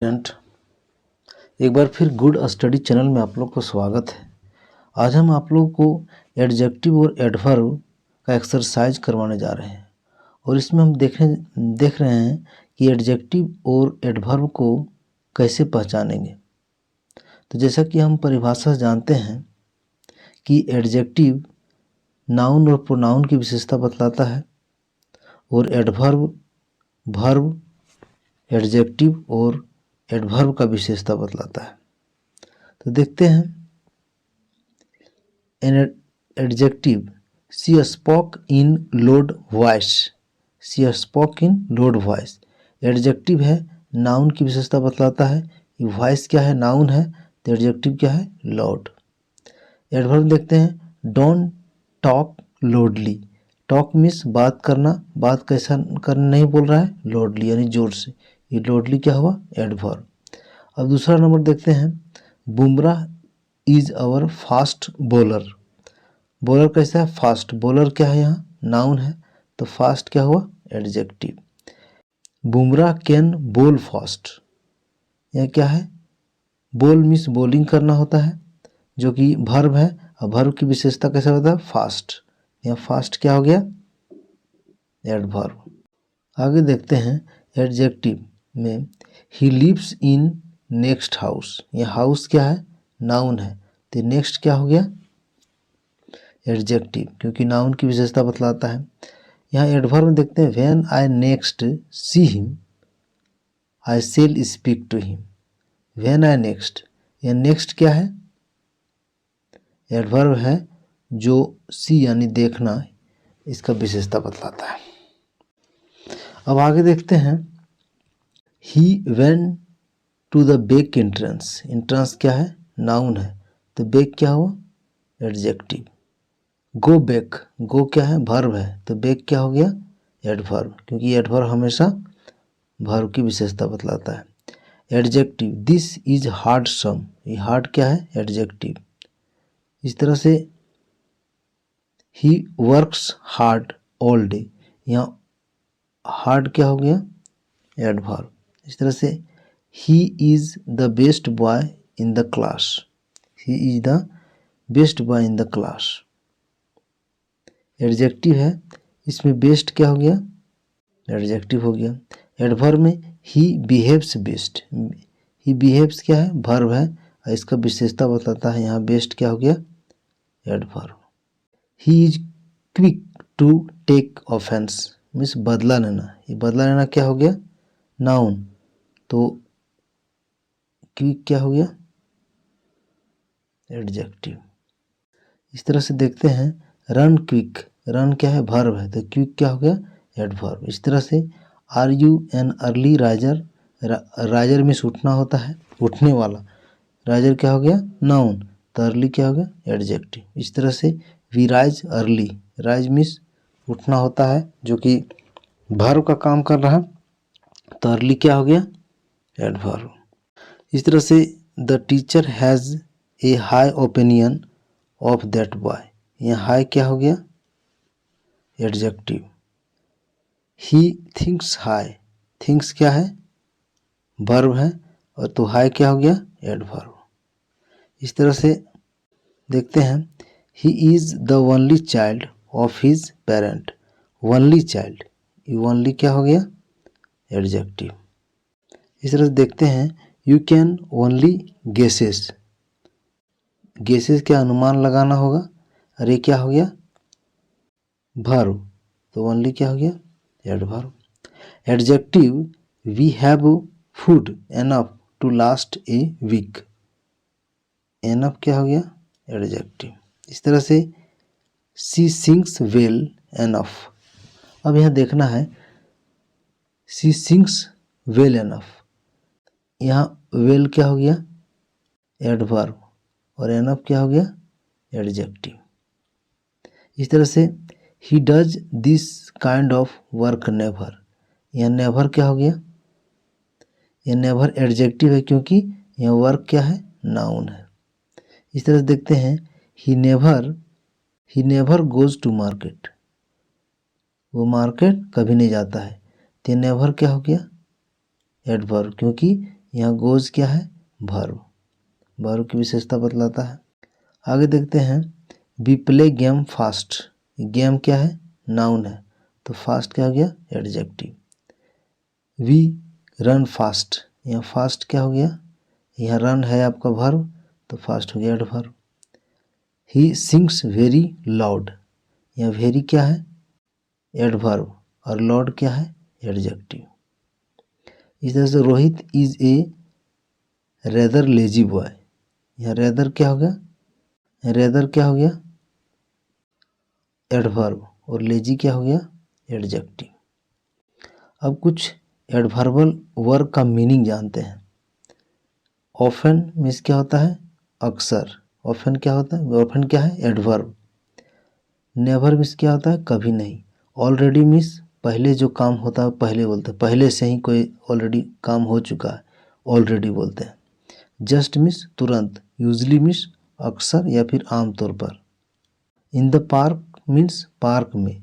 Student, एक बार फिर good study channel में आप लोग को स्वागत है। आज हम आप लोगों को एडजेक्टिव और एडवर्ब का एक्सरसाइज करवाने जा रहे हैं और इसमें हम देख रहे हैं कि एडजेक्टिव और एडवर्ब को कैसे पहचानेंगे। तो जैसा कि हम परिभाषा से जानते हैं कि एडजेक्टिव नाउन और प्रोनाउन की विशेषता बतलाता है और एडवर्ब वर्ब, एडजेक्टिव और एडवर्ब का विशेषता बतलाता है। तो देखते हैं, an adjective she spoke in load voice. She spoke in load voice adjective है, नाउन की विशेषता बतलाता है। वॉइस क्या है? नाउन है, तो एडजेक्टिव क्या है? लाउड। एडवर्ब देखते हैं, don't talk loudly. Talk means बात करना, बात कैसा करना नहीं बोल रहा है, लोडली यानी जोर से। ये लोडली क्या हुआ? एडवर्ब। अब दूसरा नंबर देखते हैं, Bumrah is our fast bowler. Bowler कैसा है? फास्ट। बॉलर क्या है? यहाँ नाउन है, तो फास्ट क्या हुआ? Adjective. Bumrah can ball fast, यह क्या है? बॉल मीन्स बॉलिंग करना होता है, जो कि वर्ब है, और वर्ब की विशेषता कैसा होता है? फास्ट। यहाँ फास्ट क्या हो गया? एडवर्ब। आगे देखते हैं, एडजेक्टिव में he lives in next house. ये हाउस क्या है? नाउन है, तो नेक्स्ट क्या हो गया? एडजेक्टिव, क्योंकि नाउन की विशेषता बतलाता है। यहाँ एडवर्ब में देखते हैं, when I next see him I shall speak to him. When I next, यह नेक्स्ट क्या है? एडवर्ब है, जो सी यानी देखना, इसका विशेषता बतलाता है। अब आगे देखते हैं, he went to the back entrance. Entrance क्या है? नाउन है, तो बैक क्या हुआ? एडजेक्टिव। गो बैक, गो क्या है? वर्ब है, तो बैक क्या हो गया? एडवर्ब, क्योंकि एडवर्ब हमेशा वर्ब की विशेषता बतलाता है। Adjective, this is hard sum. ये हार्ड क्या है? एडजेक्टिव। इस तरह से he works hard all day, यहाँ हार्ड क्या हो गया? एडवर्ब। इस तरह से he is the best boy in the class. He is the best boy in the class, adjective है, इसमें बेस्ट क्या हो गया? एडजेक्टिव हो गया। एडवर्ब में he behaves best. He behaves क्या है? वर्ब है, और इसका विशेषता बताता है, यहाँ बेस्ट क्या हो गया? Adverb. He is quick to take offence means बदला लेना। ये बदला लेना क्या हो गया? नाउन, तो क्विक क्या हो गया? एडजेक्टिव। इस तरह से देखते हैं, रन क्विक, रन क्या है? वर्ब है, तो क्विक क्या हो गया? एडवर्ब। इस तरह से are you an early riser. Riser में उठना होता है, उठने वाला। राइजर क्या हो गया? नाउन, तो अर्ली क्या हो गया? एडजेक्टिव। इस तरह से we rise early. Rise means उठना होता है, जो कि वर्ब का काम कर रहा है, तो अर्ली क्या हो गया? एडवर्ब। इस तरह से the teacher has a high opinion of that boy. यहाँ हाई क्या हो गया? Adjective. He thinks high, thinks क्या है? वर्ब है, और तो हाई क्या हो गया? एडवर्ब। इस तरह से देखते हैं, ही is the only child of his parent. Only child, ये ओनली क्या हो गया? एडजेक्टिव। इस तरह से देखते हैं, you can only guesses. Guesses क्या? अनुमान लगाना होगा, अरे क्या हो गया? वर्ब, तो ओनली क्या हो गया? Adverb. Adjective, we have food enough to last a week. Enough क्या हो गया? एडजेक्टिव। इस तरह से सी सिंग्स वेल एनफ। अब यहाँ देखना है, सी सिंग्स वेल एनफ, यहाँ वेल क्या हो गया? एडवर्ब, और एनफ क्या हो गया? एडजेक्टिव। इस तरह से he does this kind of work never. यह नेवर क्या हो गया? यह नेवर एडजेक्टिव है, क्योंकि यह वर्क क्या है? नाउन है। इस तरह से देखते हैं, he never goes to market. वो मार्केट कभी नहीं जाता है, तो नेवर क्या हो गया? एडवर्ब, क्योंकि यहाँ गोज क्या है, वर्ब, वर्ब की विशेषता बतलाता है। आगे देखते हैं, we play game fast, game क्या है, नाउन है, तो फास्ट क्या हो गया, एडजेक्टिव। वी रन फास्ट, यहाँ फास्ट क्या हो गया, यहाँ रन है आपका वर्ब, तो फास्ट हो गया adverb. He sings very loud, यहाँ वेरी क्या है, एडवर्ब, और लाउड क्या है, एडजेक्टिव। इस तरह से Rohit is a rather lazy boy, यहाँ रेदर क्या हो गया, रेदर क्या हो गया, एडवर्ब, और लेजी क्या हो गया, एडजेक्टिव। अब कुछ एडवर्बल वर्ब का मीनिंग जानते हैं। ऑफन मीन्स क्या होता है, अक्सर, ऑफन क्या होता है, ऑफन क्या है, एडवर्ब। नेवर मीन्स क्या होता है, कभी नहीं। ऑलरेडी मीन्स पहले जो काम होता है पहले बोलते हैं, पहले से ही कोई ऑलरेडी काम हो चुका है, ऑलरेडी बोलते हैं। जस्ट मीन्स तुरंत। यूजली मीन्स अक्सर या फिर आमतौर पर। इन द पार्क मीन्स पार्क में।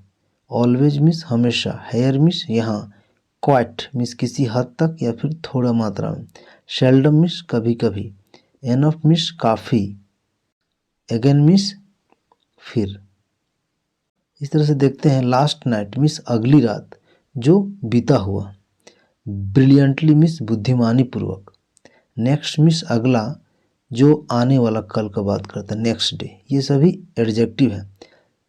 ऑलवेज मीन्स हमेशा। हेयर मीन्स यहाँ। क्वाइट मीन्स किसी हद तक या फिर थोड़ा मात्रा में। सेल्डम मीन्स कभी कभी। एनफ मीन्स काफ़ी। अगेन मीन्स फिर। इस तरह से देखते हैं, लास्ट नाइट मीन्स अगली रात, जो बीता हुआ। ब्रिलियंटली मीन्स बुद्धिमानी पूर्वक। नेक्स्ट मीन्स अगला, जो आने वाला कल का बात करता है, नेक्स्ट डे, ये सभी एडजेक्टिव है।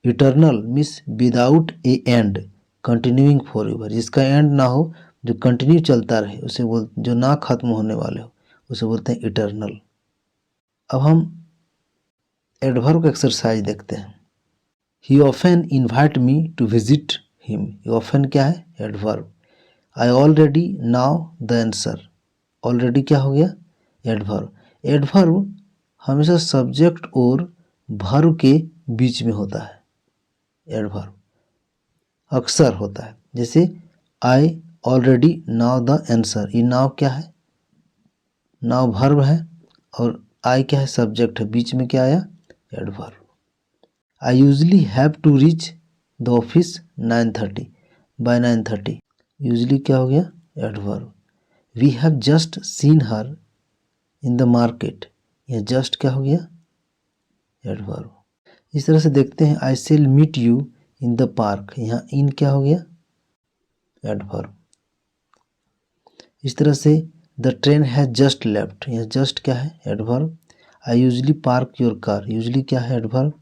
Eternal means without A and, continuing for ever, जिसका एंड ना हो, जो कंटिन्यू चलता रहे, उसे बोल, जो ना खत्म होने वाले हो, उसे बोलते हैं इटर्नल। अब हम एडवर्ब एक्सरसाइज देखते हैं। He often invite me to visit him, he often क्या है, adverb. I already know the answer, already क्या हो गया, एडवर्ब। एडवर्ब हमेशा सब्जेक्ट और वर्ब के बीच में होता है, एडवर्ब अक्सर होता है। जैसे आई ऑलरेडी नाउ द आंसर, ये नाउ क्या है, नाउ वर्ब है, और आई क्या है, सब्जेक्ट है, बीच में क्या आया, adverb. I usually have to reach the office 9:30, by 9:30, usually क्या हो गया, adverb. We have just seen her in the market, यह जस्ट क्या हो गया, एडवर्ब। इस तरह से देखते हैं, I shall meet you in the park, यहाँ इन क्या हो गया, एडवर्ब। इस तरह से the train has just left, यहाँ जस्ट क्या है, adverb. I usually park your car, usually क्या है, adverb.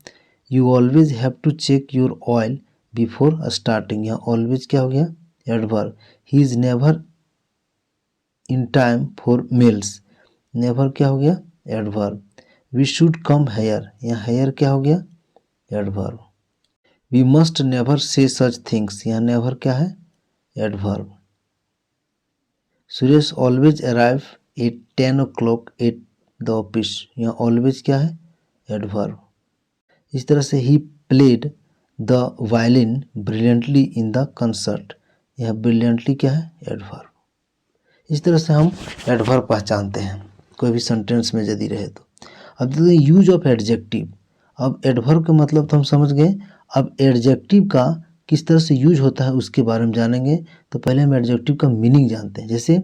You always have to check your oil before starting, यहाँ ऑलवेज क्या हो गया, adverb. He is never in time for meals, never क्या हो गया, adverb. We should come here, यहाँ हेयर क्या हो गया, adverb. We must never say such things, यहाँ नेवर क्या है, adverb. Suresh always arrive at 10 o'clock at the office, यहाँ ऑलवेज क्या है, एडवर्ब। इस तरह से he played the violin brilliantly in the concert, यहाँ ब्रिलियंटली क्या है, एडवर्ब। इस तरह से हम एडवर्ब पहचानते हैं कोई भी सेंटेंस में यदि रहे तो। अब देखते हैं यूज ऑफ एडजेक्टिव। अब एडवर्ब का मतलब तो हम समझ गए, अब एडजेक्टिव का किस तरह से यूज होता है उसके बारे में जानेंगे। तो पहले हम एडजेक्टिव का मीनिंग जानते हैं। जैसे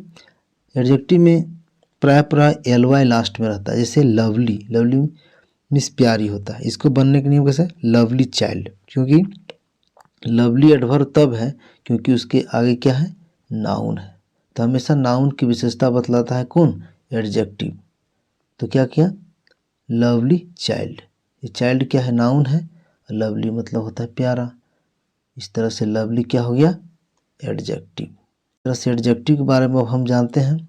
एडजेक्टिव में प्राय ly लास्ट में रहता है। जैसे लवली, लवली मीन्स प्यारी होता है, इसको बनने के नियम कैसे, लवली चाइल्ड, क्योंकि लवली एडवर्ब तब है क्योंकि उसके आगे क्या है, नाउन है। तो हमेशा नाउन की विशेषता बतलाता है कौन, एडजेक्टिव। तो क्या किया, लवली चाइल्ड, ये चाइल्ड क्या है, नाउन है, लवली मतलब होता है प्यारा। इस तरह से लवली क्या हो गया, एडजेक्टिव। इस तरह से एडजेक्टिव के बारे में अब हम जानते हैं।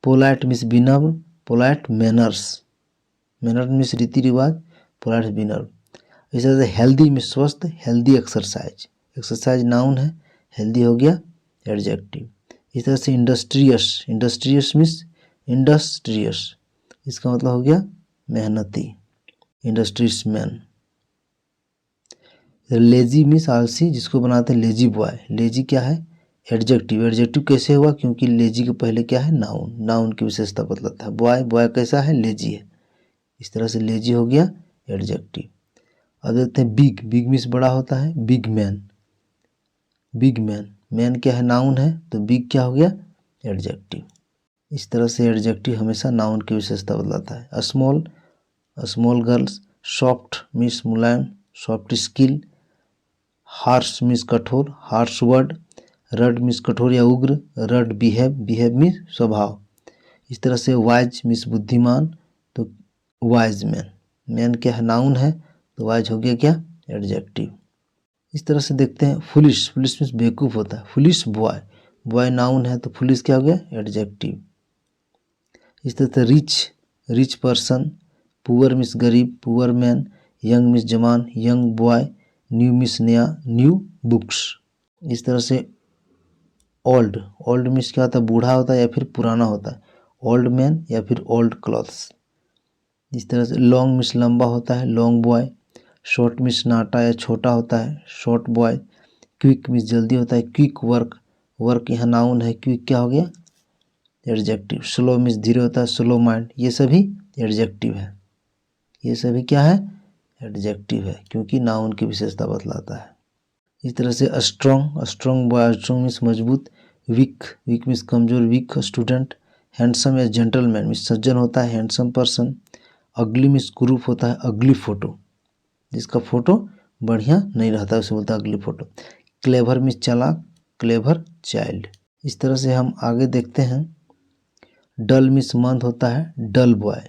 पोलाइट मीन्स विनम्र, पोलाइट मैनर्स, मैनर मीन्स रीति रिवाज, पोलाइट विनम्र। इस तरह से हेल्दी मीन्स स्वस्थ, हेल्दी एक्सरसाइज, एक्सरसाइज नाउन है, हेल्दी हो गया एडजेक्टिव। इस तरह से इंडस्ट्रियस, इंडस्ट्रियस मीन्स इंडस्ट्रियस, इसका मतलब हो गया मेहनती, इंडस्ट्रीज मैन। लेजी मीन्स आलसी, जिसको बनाते हैं लेजी बॉय, लेजी क्या है, एडजेक्टिव। एडजेक्टिव कैसे हुआ, क्योंकि लेजी के पहले क्या है, नाउन, नाउन की विशेषता बतलाता है। बॉय, बॉय कैसा है, लेजी है, इस तरह से लेजी हो गया एडजेक्टिव। अब देखते हैं बिग, बिग मीन्स बड़ा होता है, big man, big man, man क्या है, नाउन है, तो बिग क्या हो गया, एडजेक्टिव। इस तरह से एडजेक्टिव हमेशा नाउन की विशेषता बतलाता है। Small, small girls, soft means मुलायम, सॉफ्ट स्किल, हार्श मीन्स कठोर, हार्श वर्ड, रड मीन्स कठोर या उग्र, रड बिहेव, बिहेव मीन्स स्वभाव। इस तरह से वाइज मीन्स बुद्धिमान, तो वाइज मैन, मैन क्या है नाउन है, तो वाइज हो गया क्या एडजेक्टिव। इस तरह से देखते हैं फुलिश, फुलिश मीन्स बेवकूफ़ होता है, फुलिश बॉय, बॉय नाउन है तो फुलिश क्या हो गया एडजेक्टिव। इस तरह से rich, rich person, poor means गरीब, पुअर मैन, यंग मीन्स जवान, यंग बॉय, न्यू मीन्स नया, न्यू बुक्स। इस तरह से ओल्ड, ओल्ड मीन्स क्या होता है बूढ़ा होता है या फिर पुराना होता है, ओल्ड मैन या फिर ओल्ड क्लॉथ्स। इस तरह से लॉन्ग मीन्स लंबा होता है, लॉन्ग बॉय, शॉर्ट मीन्स नाटा या छोटा होता है, शॉर्ट बॉय, क्विक मीन्स जल्दी होता है, क्विक वर्क, वर्क यहाँ नाउन है, क्विक क्या हो गया एडजेक्टिव। स्लो मीन्स धीरे होता है, स्लो माइंड, ये सभी एडजेक्टिव है, ये सभी क्या है एडजेक्टिव है क्योंकि नाउन की विशेषता बतलाता है। इस तरह से strong, strong boy, strong means मजबूत, वीक, वीक मीन्स कमजोर, वीक स्टूडेंट, हैंडसम या जेंटलमैन मीन्स सज्जन होता है, हैंडसम पर्सन, अगली मीन्स कुरूप होता है, अगली फोटो, जिसका फोटो बढ़िया नहीं रहता है उसे बोलता है अगली फोटो, क्लेवर मीन्स चालाक, क्लेवर चाइल्ड। इस तरह से हम आगे देखते हैं डल मीन्स मंद होता है, डल बॉय,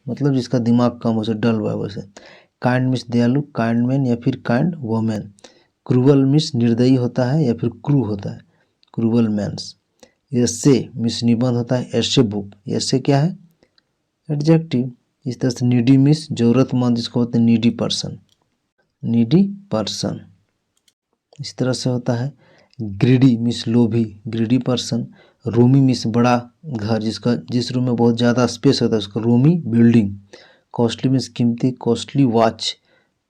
मतलब जिसका दिमाग कम हो से डल बॉय वैसे। काइंड मीन्स दयालु, काइंड मैन या फिर काइंड वोमेन। क्रूअल मीन्स निर्दयी होता है या फिर क्रू होता है, क्रूअल मैन्स। एसे मीन्स निबंध होता है, एसे बुक, एसे क्या है एडजेक्टिव। इस तरह से नीडी मीन्स जरूरतमंद, जिसको होते हैं नीडी पर्सन, नीडी पर्सन। इस तरह से होता है ग्रीडी मीन्स लोभी, ग्रीडी पर्सन। रूमी मीन्स बड़ा घर, जिस रूम में बहुत ज़्यादा स्पेस होता है उसका रूमी बिल्डिंग। कॉस्टली मीन्स कीमती, कॉस्टली वॉच।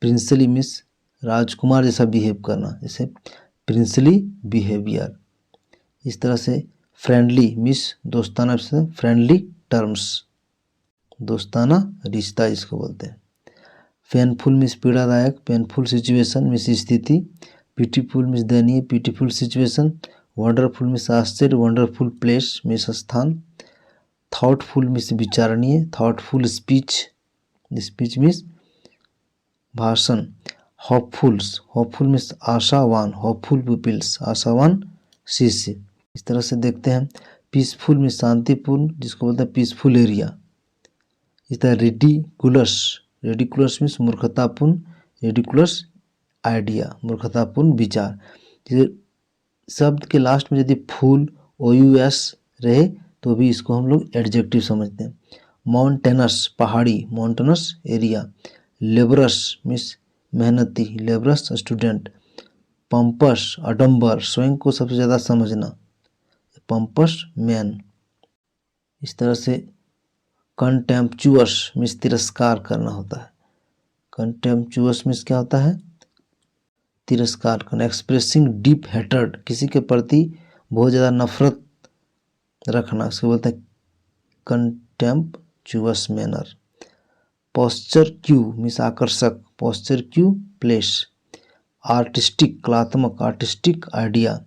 प्रिंसली मीन्स राजकुमार जैसा बिहेव करना, जैसे प्रिंसली बिहेवियर। इस तरह से फ्रेंडली मीन्स दोस्ताना, फ्रेंडली टर्म्स, दोस्ताना रिश्ता जिसको बोलते हैं। पेनफुल मीन्स पीड़ादायक, पेनफुल सिचुएशन मीन्स स्थिति। पिटीफुल मीन्स दयनीय, पिटीफुल सिचुएशन। वंडरफुल मीन्स आश्चर्य, वंडरफुल प्लेस मीन्स स्थान। थॉटफुल मीन्स विचारणीय, थॉटफुल स्पीच, स्पीच मीन्स भाषण। होपफुल्स, होपफुल मीन्स आशावान, होपफुल पीपल्स, आशावान शिष्य। इस तरह से देखते हैं पीसफुल मीन्स शांतिपूर्ण, जिसको बोलते हैं पीसफुल एरिया। इस तरह रेडिकुलस, रेडिकुलस मीन्स मूर्खतापूर्ण, रेडिकुलस आइडिया, मूर्खतापूर्ण विचार। जैसे शब्द के लास्ट में यदि फुल OUS रहे तो भी इसको हम लोग एडजेक्टिव समझते हैं। माउंटेनस पहाड़ी, माउंटेनस एरिया। लेबरस मीन्स मेहनती, लेबरस स्टूडेंट। पंपस अडम्बर, स्वयं को सबसे ज़्यादा समझना, पंपस मैन। इस तरह से कंटेम्पचुअस मीन्स तिरस्कार करना होता है, कंटेम्पचुअस मीन्स क्या होता है तिरस्कार करना। एक्सप्रेसिंग डीप हेटर्ड, किसी के प्रति बहुत ज़्यादा नफरत रखना, उसको बोलते हैं contemptuous manner. Posture Q means आकर्षक, पोस्चर क्यू प्लेस। आर्टिस्टिक कलात्मक, आर्टिस्टिक आइडिया।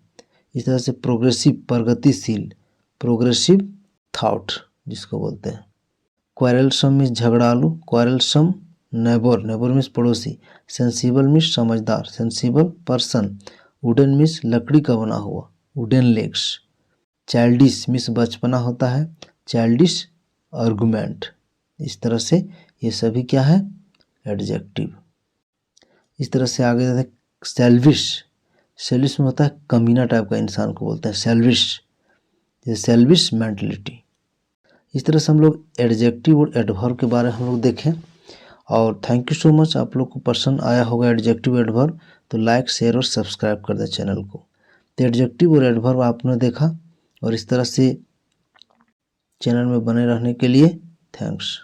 इस तरह से प्रोग्रेसिव प्रगतिशील, प्रोग्रेसिव थॉट जिसको बोलते हैं। क्वारलसम मीन्स झगड़ालू, क्वारलसम नेबर, नेबर मीन्स पड़ोसी। सेंसिबल मीन्स समझदार, सेंसिबल पर्सन। वुडन मीन्स लकड़ी का बना हुआ, वुडन लेग्स। चाइल्डिश मीन्स बचपना होता है, चाइल्डिश आर्गुमेंट। इस तरह से ये सभी क्या है एडजेक्टिव। इस तरह से आगे जाते हैं सेल्विश, सेल्विश में होता है कमीना टाइप का इंसान को बोलते हैं सेल्विश, जैसे सेल्विश मेंटलिटी। इस तरह से हम लोग एडजेक्टिव और एडवर्ब के बारे में हम लोग देखें। और थैंक यू सो मच, आप लोग को पसंद आया होगा एडजेक्टिव एडवर्ब, तो लाइक शेयर और सब्सक्राइब कर दें चैनल को। तो एडजेक्टिव और एडवर्ब आपने देखा, और इस तरह से चैनल में बने रहने के लिए थैंक्स।